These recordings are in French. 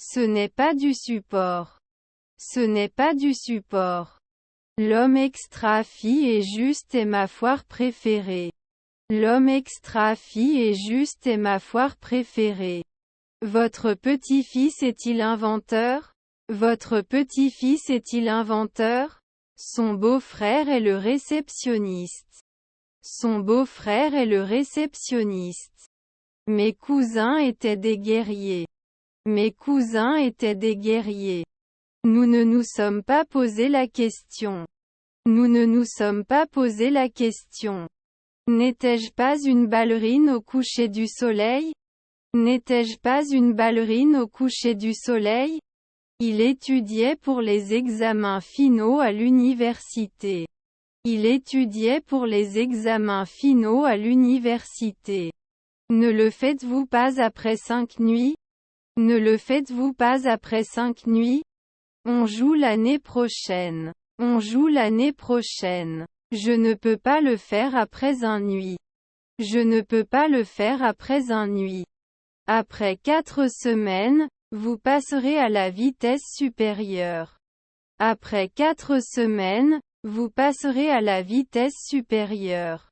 Ce n'est pas du support. Ce n'est pas du support. L'homme extra-fi est juste est ma foire préférée. L'homme extra-fi est juste est ma foire préférée. Votre petit-fils est-il inventeur? Votre petit-fils est-il inventeur? Son beau-frère est le réceptionniste. Son beau-frère est le réceptionniste. Mes cousins étaient des guerriers. Mes cousins étaient des guerriers. Nous ne nous sommes pas posé la question. Nous ne nous sommes pas posé la question. N'étais-je pas une ballerine au coucher du soleil? N'étais-je pas une ballerine au coucher du soleil? Il étudiait pour les examens finaux à l'université. Il étudiait pour les examens finaux à l'université. Ne le faites-vous pas après 5 nuits? Ne le faites-vous pas après 5 nuits? On joue l'année prochaine. On joue l'année prochaine. Je ne peux pas le faire après un nuit. Je ne peux pas le faire après un nuit. Après 4 semaines, vous passerez à la vitesse supérieure. Après 4 semaines, vous passerez à la vitesse supérieure.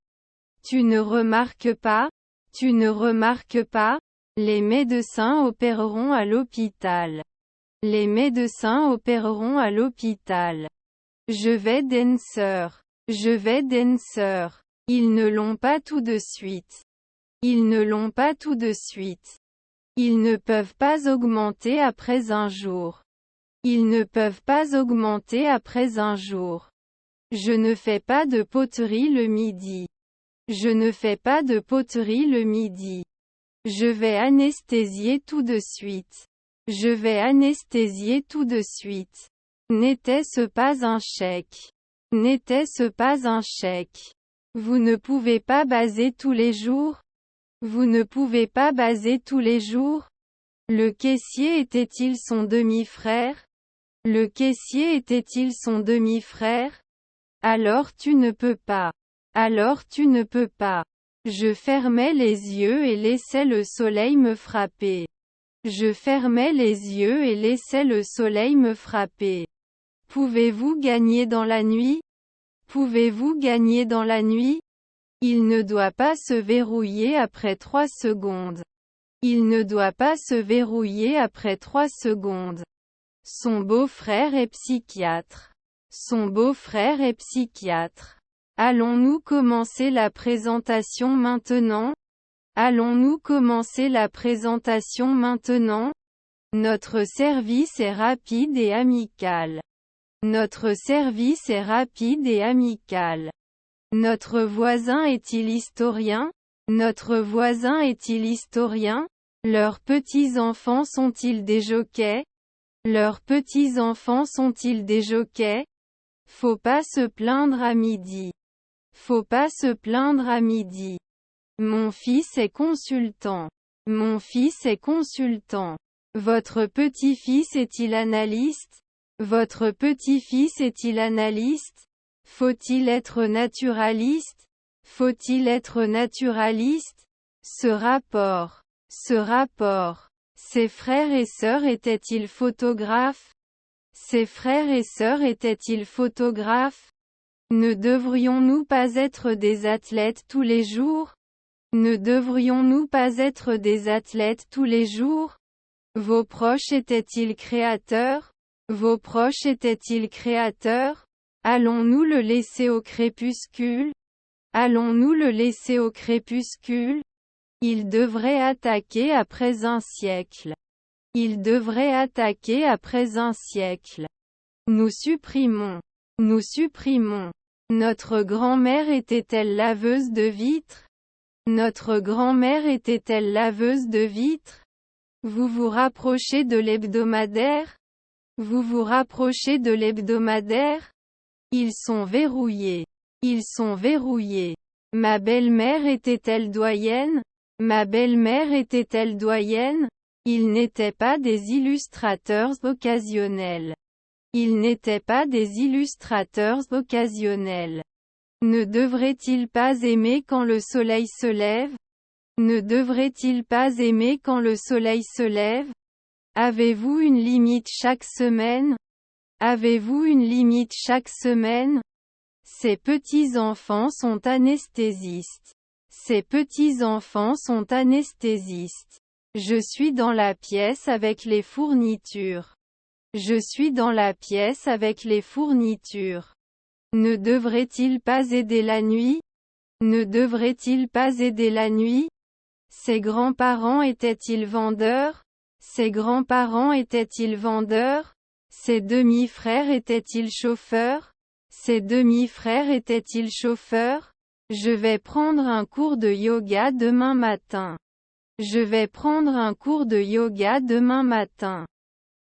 Tu ne remarques pas? Tu ne remarques pas? Les médecins opéreront à l'hôpital. Les médecins opéreront à l'hôpital. Je vais Dancer. Je vais Dancer. Ils ne l'ont pas tout de suite. Ils ne l'ont pas tout de suite. Ils ne peuvent pas augmenter après un jour. Ils ne peuvent pas augmenter après un jour. Je ne fais pas de poterie le midi. Je ne fais pas de poterie le midi. Je vais anesthésier tout de suite. Je vais anesthésier tout de suite. N'était-ce pas un chèque? N'était-ce pas un chèque? Vous ne pouvez pas baser tous les jours? Vous ne pouvez pas baser tous les jours? Le caissier était-il son demi-frère? Le caissier était-il son demi-frère? Alors tu ne peux pas. Alors tu ne peux pas. Je fermais les yeux et laissais le soleil me frapper. Je fermais les yeux et laissais le soleil me frapper. Pouvez-vous gagner dans la nuit? Pouvez-vous gagner dans la nuit? Il ne doit pas se verrouiller après 3 secondes. Il ne doit pas se verrouiller après 3 secondes. Son beau-frère est psychiatre. Son beau-frère est psychiatre. Allons-nous commencer la présentation maintenant? Allons-nous commencer la présentation maintenant? Notre service est rapide et amical. Notre service est rapide et amical. Notre voisin est-il historien? Notre voisin est-il historien? Leurs petits-enfants sont-ils des jockeys? Leurs petits-enfants sont-ils des jockeys? Faut pas se plaindre à midi. Faut pas se plaindre à midi. Mon fils est consultant. Mon fils est consultant. Votre petit-fils est-il analyste? Votre petit-fils est-il analyste? Faut-il être naturaliste? Faut-il être naturaliste? Ce rapport. Ses frères et sœurs étaient-ils photographes? Ses frères et sœurs étaient-ils photographes? Ne devrions-nous pas être des athlètes tous les jours? Ne devrions-nous pas être des athlètes tous les jours? Vos proches étaient-ils créateurs? Vos proches étaient-ils créateurs? Allons-nous le laisser au crépuscule? Allons-nous le laisser au crépuscule? Il devrait attaquer après un siècle. Il devrait attaquer après un siècle. Nous supprimons. Nous supprimons. Notre grand-mère était-elle laveuse de vitres? Notre grand-mère était-elle laveuse de vitres? Vous vous rapprochez de l'hebdomadaire? Vous vous rapprochez de l'hebdomadaire? Ils sont verrouillés. Ils sont verrouillés. Ma belle-mère était-elle doyenne? Ma belle-mère était-elle doyenne? Ils n'étaient pas des illustrateurs occasionnels. Ils n'étaient pas des illustrateurs occasionnels. Ne devrait-il pas aimer quand le soleil se lève? Ne devrait-il pas aimer quand le soleil se lève? Avez-vous une limite chaque semaine? Avez-vous une limite chaque semaine? Ces petits-enfants sont anesthésistes. Ces petits-enfants sont anesthésistes. Je suis dans la pièce avec les fournitures. Je suis dans la pièce avec les fournitures. Ne devrait-il pas aider la nuit? Ne devrait-il pas aider la nuit? Ses grands-parents étaient-ils vendeurs? Ses grands-parents étaient-ils vendeurs? Ses demi-frères étaient-ils chauffeurs? Ses demi-frères étaient-ils chauffeurs? Je vais prendre un cours de yoga demain matin. Je vais prendre un cours de yoga demain matin.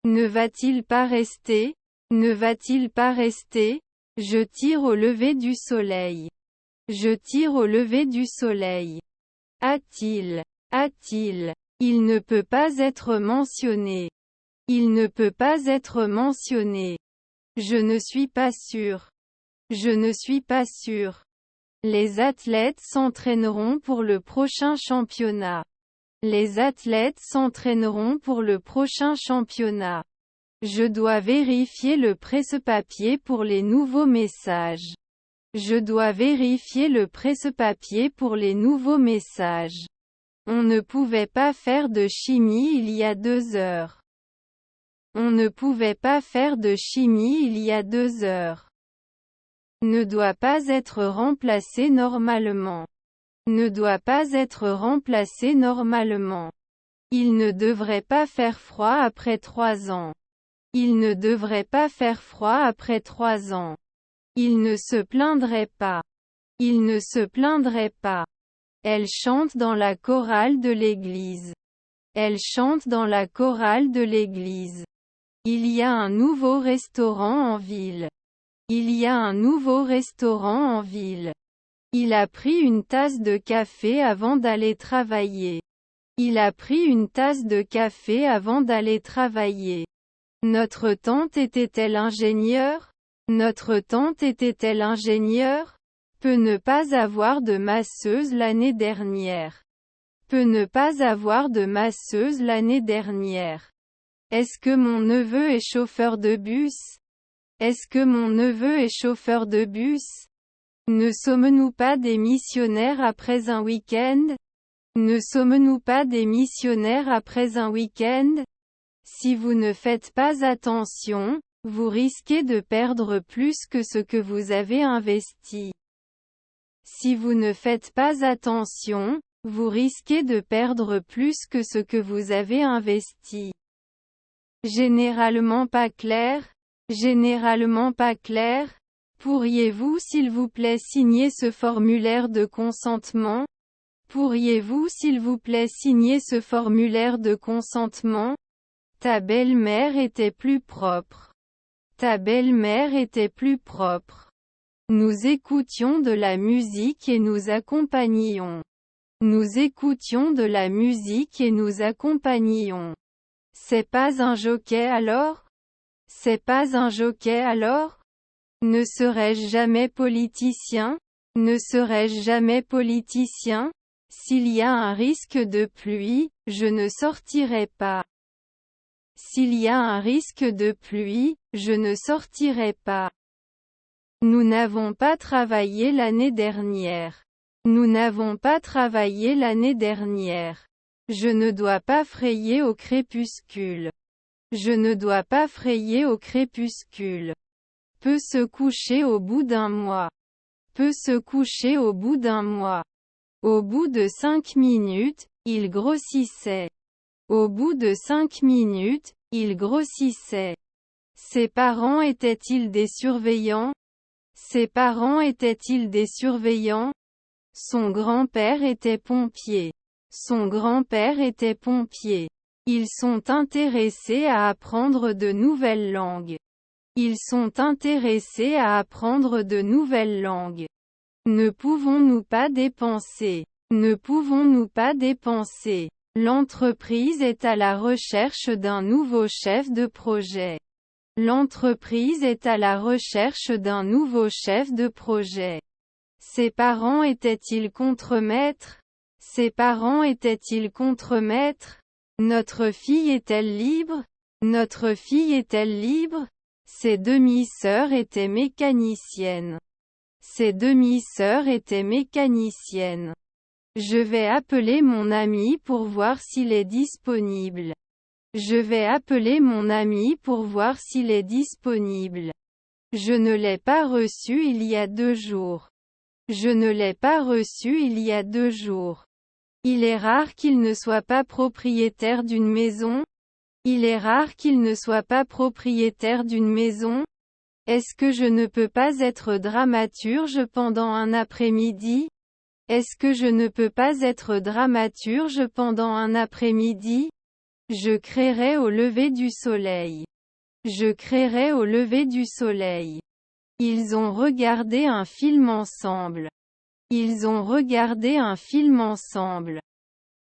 Ne va-t-il pas rester? Ne va-t-il pas rester? Je tire au lever du soleil. Je tire au lever du soleil. A-t-il? A-t-il? Il ne peut pas être mentionné. Il ne peut pas être mentionné. Je ne suis pas sûr. Je ne suis pas sûr. Les athlètes s'entraîneront pour le prochain championnat. Les athlètes s'entraîneront pour le prochain championnat. Je dois vérifier le presse-papier pour les nouveaux messages. Je dois vérifier le presse-papier pour les nouveaux messages. On ne pouvait pas faire de chimie il y a 2 heures. On ne pouvait pas faire de chimie il y a 2 heures. Ne doit pas être remplacé normalement. Ne doit pas être remplacé normalement. Il ne devrait pas faire froid après 3 ans. Il ne devrait pas faire froid après 3 ans. Il ne se plaindrait pas. Il ne se plaindrait pas. Elle chante dans la chorale de l'église. Elle chante dans la chorale de l'église. Il y a un nouveau restaurant en ville. Il y a un nouveau restaurant en ville. Il a pris une tasse de café avant d'aller travailler. Il a pris une tasse de café avant d'aller travailler. Notre tante était-elle ingénieure? Notre tante était-elle ingénieure? Peut ne pas avoir de masseuse l'année dernière. Peut ne pas avoir de masseuse l'année dernière. Est-ce que mon neveu est chauffeur de bus? Est-ce que mon neveu est chauffeur de bus? Ne sommes-nous pas des missionnaires après un week-end? Ne sommes-nous pas des missionnaires après un week-end? Si vous ne faites pas attention, vous risquez de perdre plus que ce que vous avez investi. Si vous ne faites pas attention, vous risquez de perdre plus que ce que vous avez investi. Généralement pas clair? Généralement pas clair? Pourriez-vous s'il vous plaît signer ce formulaire de consentement? Pourriez-vous s'il vous plaît signer ce formulaire de consentement? Ta belle-mère était plus propre. Ta belle-mère était plus propre. Nous écoutions de la musique et nous accompagnions. Nous écoutions de la musique et nous accompagnions. C'est pas un jockey alors? C'est pas un jockey alors? Ne serais-je jamais politicien? Ne serais-je jamais politicien? S'il y a un risque de pluie, je ne sortirai pas. S'il y a un risque de pluie, je ne sortirai pas. Nous n'avons pas travaillé l'année dernière. Nous n'avons pas travaillé l'année dernière. Je ne dois pas frayer au crépuscule. Je ne dois pas frayer au crépuscule. Peut se coucher au bout d'un mois. Peut se coucher au bout d'un mois. Au bout de 5 minutes, il grossissait. Au bout de 5 minutes, il grossissait. Ses parents étaient-ils des surveillants? Ses parents étaient-ils des surveillants? Son grand-père était pompier. Son grand-père était pompier. Ils sont intéressés à apprendre de nouvelles langues. Ils sont intéressés à apprendre de nouvelles langues. Ne pouvons-nous pas dépenser? Ne pouvons-nous pas dépenser? L'entreprise est à la recherche d'un nouveau chef de projet. L'entreprise est à la recherche d'un nouveau chef de projet. Ses parents étaient-ils contremaîtres? Ses parents étaient-ils contremaîtres? Notre fille est-elle libre? Notre fille est-elle libre? Ses demi-sœurs étaient mécaniciennes. Ses demi-sœurs étaient mécaniciennes. Je vais appeler mon ami pour voir s'il est disponible. Je vais appeler mon ami pour voir s'il est disponible. Je ne l'ai pas reçu il y a 2 jours. Je ne l'ai pas reçu il y a 2 jours. Il est rare qu'il ne soit pas propriétaire d'une maison. Il est rare qu'il ne soit pas propriétaire d'une maison. Est-ce que je ne peux pas être dramaturge pendant un après-midi? Est-ce que je ne peux pas être dramaturge pendant un après-midi? Je créerai au lever du soleil. Je créerai au lever du soleil. Ils ont regardé un film ensemble. Ils ont regardé un film ensemble.